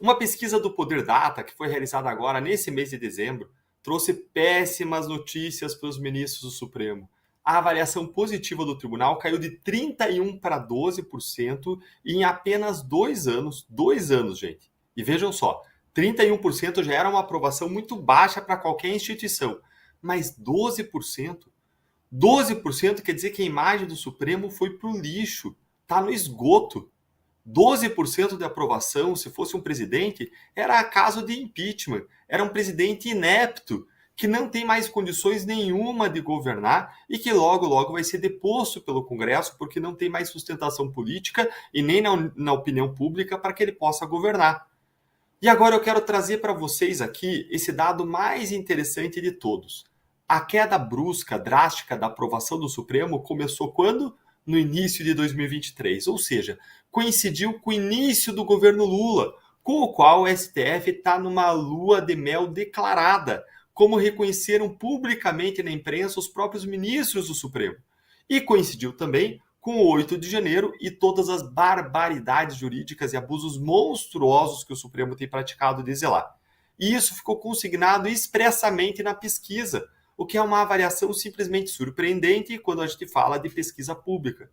Uma pesquisa do Poder Data, que foi realizada agora nesse mês de dezembro, trouxe péssimas notícias para os ministros do Supremo. A avaliação positiva do tribunal caiu de 31% para 12% em apenas 2 anos. 2 anos, gente. E vejam só, 31% já era uma aprovação muito baixa para qualquer instituição. Mas 12%? 12% quer dizer que a imagem do Supremo foi para o lixo, está no esgoto. 12% de aprovação, se fosse um presidente, era caso de impeachment. Era um presidente inepto, que não tem mais condições nenhuma de governar e que logo, logo vai ser deposto pelo Congresso porque não tem mais sustentação política e nem na opinião pública para que ele possa governar. E agora eu quero trazer para vocês aqui esse dado mais interessante de todos. A queda brusca, drástica da aprovação do Supremo começou quando? No início de 2023, ou seja, coincidiu com o início do governo Lula, com o qual o STF está numa lua de mel declarada, como reconheceram publicamente na imprensa os próprios ministros do Supremo. E coincidiu também com o 8 de janeiro e todas as barbaridades jurídicas e abusos monstruosos que o Supremo tem praticado desde lá. E isso ficou consignado expressamente na pesquisa, o que é uma avaliação simplesmente surpreendente quando a gente fala de pesquisa pública.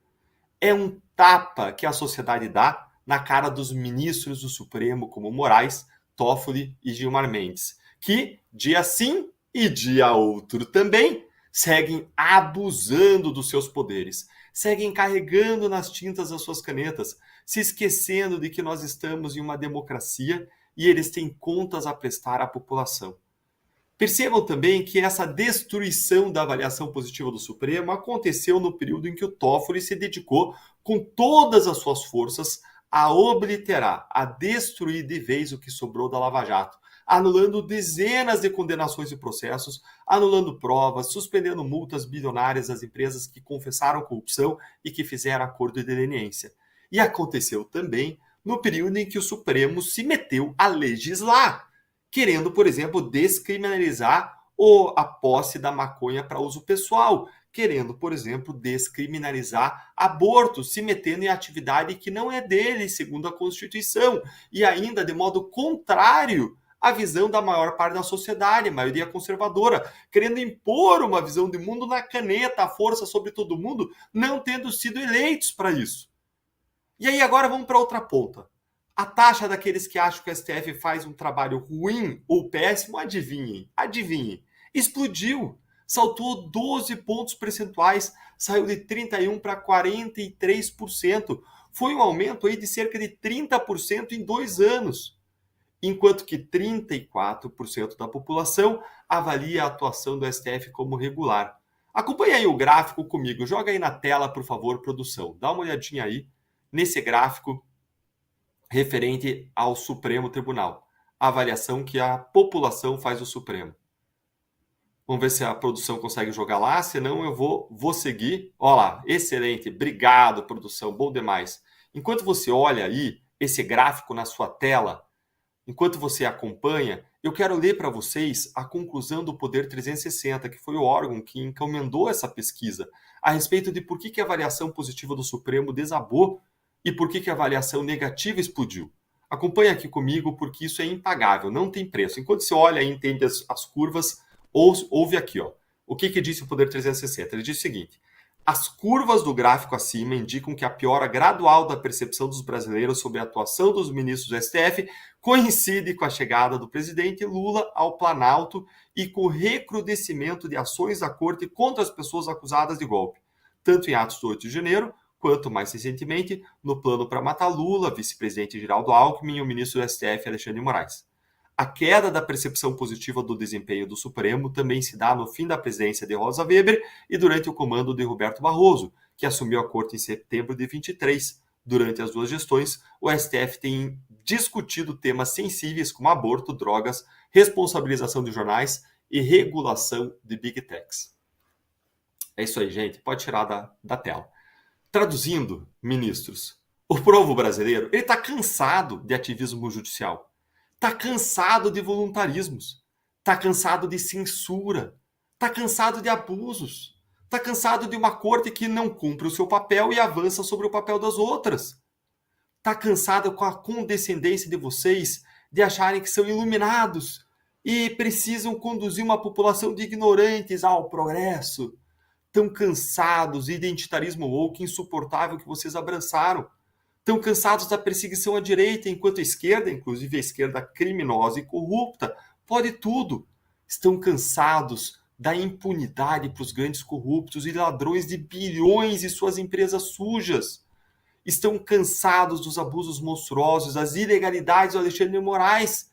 É um tapa que a sociedade dá na cara dos ministros do Supremo, como Moraes, Toffoli e Gilmar Mendes, que, dia sim e dia outro também, seguem abusando dos seus poderes, seguem carregando nas tintas as suas canetas, se esquecendo de que nós estamos em uma democracia e eles têm contas a prestar à população. Percebam também que essa destruição da avaliação positiva do Supremo aconteceu no período em que o Toffoli se dedicou com todas as suas forças a obliterar, a destruir de vez o que sobrou da Lava Jato, anulando dezenas de condenações e processos, anulando provas, suspendendo multas bilionárias às empresas que confessaram corrupção e que fizeram acordo de leniência. E aconteceu também no período em que o Supremo se meteu a legislar, querendo, por exemplo, descriminalizar a posse da maconha para uso pessoal, querendo, por exemplo, descriminalizar aborto, se metendo em atividade que não é dele, segundo a Constituição, e ainda de modo contrário à visão da maior parte da sociedade, a maioria conservadora, querendo impor uma visão de mundo na caneta, a força sobre todo mundo, não tendo sido eleitos para isso. E aí agora vamos para outra ponta. A taxa daqueles que acham que o STF faz um trabalho ruim ou péssimo, adivinhem, explodiu. Saltou 12 pontos percentuais, saiu de 31% para 43%. Foi um aumento aí de cerca de 30% em 2 anos. Enquanto que 34% da população avalia a atuação do STF como regular. Acompanhe aí o gráfico comigo, joga aí na tela, por favor, produção. Dá uma olhadinha aí nesse gráfico referente ao Supremo Tribunal, a avaliação que a população faz do Supremo. Vamos ver se a produção consegue jogar lá, senão eu vou seguir. Olha lá, excelente, obrigado, produção, bom demais. Enquanto você olha aí esse gráfico na sua tela, enquanto você acompanha, eu quero ler para vocês a conclusão do Poder 360, que foi o órgão que encomendou essa pesquisa, a respeito de por que a avaliação positiva do Supremo desabou e por que a avaliação negativa explodiu. Acompanhe aqui comigo, porque isso é impagável, não tem preço. Enquanto você olha e entende as curvas, ouve aqui. O que disse o Poder 360? Ele diz o seguinte: as curvas do gráfico acima indicam que a piora gradual da percepção dos brasileiros sobre a atuação dos ministros do STF coincide com a chegada do presidente Lula ao Planalto e com o recrudescimento de ações da corte contra as pessoas acusadas de golpe, tanto em atos do 8 de janeiro, quanto mais recentemente no plano para matar Lula, vice-presidente Geraldo Alckmin e o ministro do STF Alexandre de Moraes. A queda da percepção positiva do desempenho do Supremo também se dá no fim da presidência de Rosa Weber e durante o comando de Roberto Barroso, que assumiu a corte em setembro de 23. Durante as duas gestões, o STF tem discutido temas sensíveis como aborto, drogas, responsabilização de jornais e regulação de Big Techs. É isso aí, gente. Pode tirar da tela. Traduzindo, ministros, o povo brasileiro está cansado de ativismo judicial, está cansado de voluntarismos, está cansado de censura, está cansado de abusos, está cansado de uma corte que não cumpre o seu papel e avança sobre o papel das outras. Está cansado com a condescendência de vocês de acharem que são iluminados e precisam conduzir uma população de ignorantes ao progresso. Tão cansados do identitarismo woke insuportável que vocês abraçaram. Tão cansados da perseguição à direita, enquanto a esquerda, inclusive a esquerda criminosa e corrupta, pode tudo. Estão cansados da impunidade para os grandes corruptos e ladrões de bilhões e suas empresas sujas. Estão cansados dos abusos monstruosos, das ilegalidades do Alexandre de Moraes.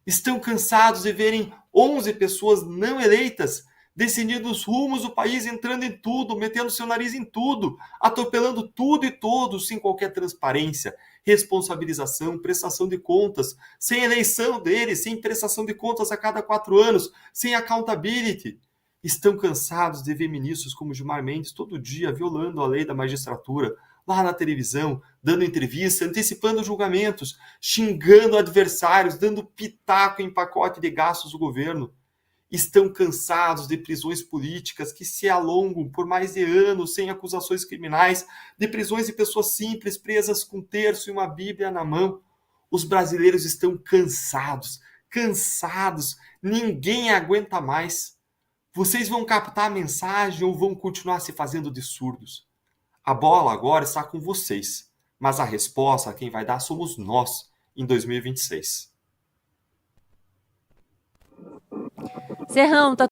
Estão cansados de verem 11 pessoas não eleitas decidindo os rumos do país, entrando em tudo, metendo seu nariz em tudo, atropelando tudo e todos sem qualquer transparência, responsabilização, prestação de contas, sem eleição deles, sem prestação de contas a cada 4 anos, sem accountability. Estão cansados de ver ministros como Gilmar Mendes todo dia violando a lei da magistratura, lá na televisão, dando entrevista, antecipando julgamentos, xingando adversários, dando pitaco em pacote de gastos do governo. Estão cansados de prisões políticas que se alongam por mais de anos sem acusações criminais, de prisões de pessoas simples presas com um terço e uma bíblia na mão. Os brasileiros estão cansados, cansados, ninguém aguenta mais. Vocês vão captar a mensagem ou vão continuar se fazendo de surdos? A bola agora está com vocês, mas a resposta quem vai dar somos nós em 2026. Serrão, tá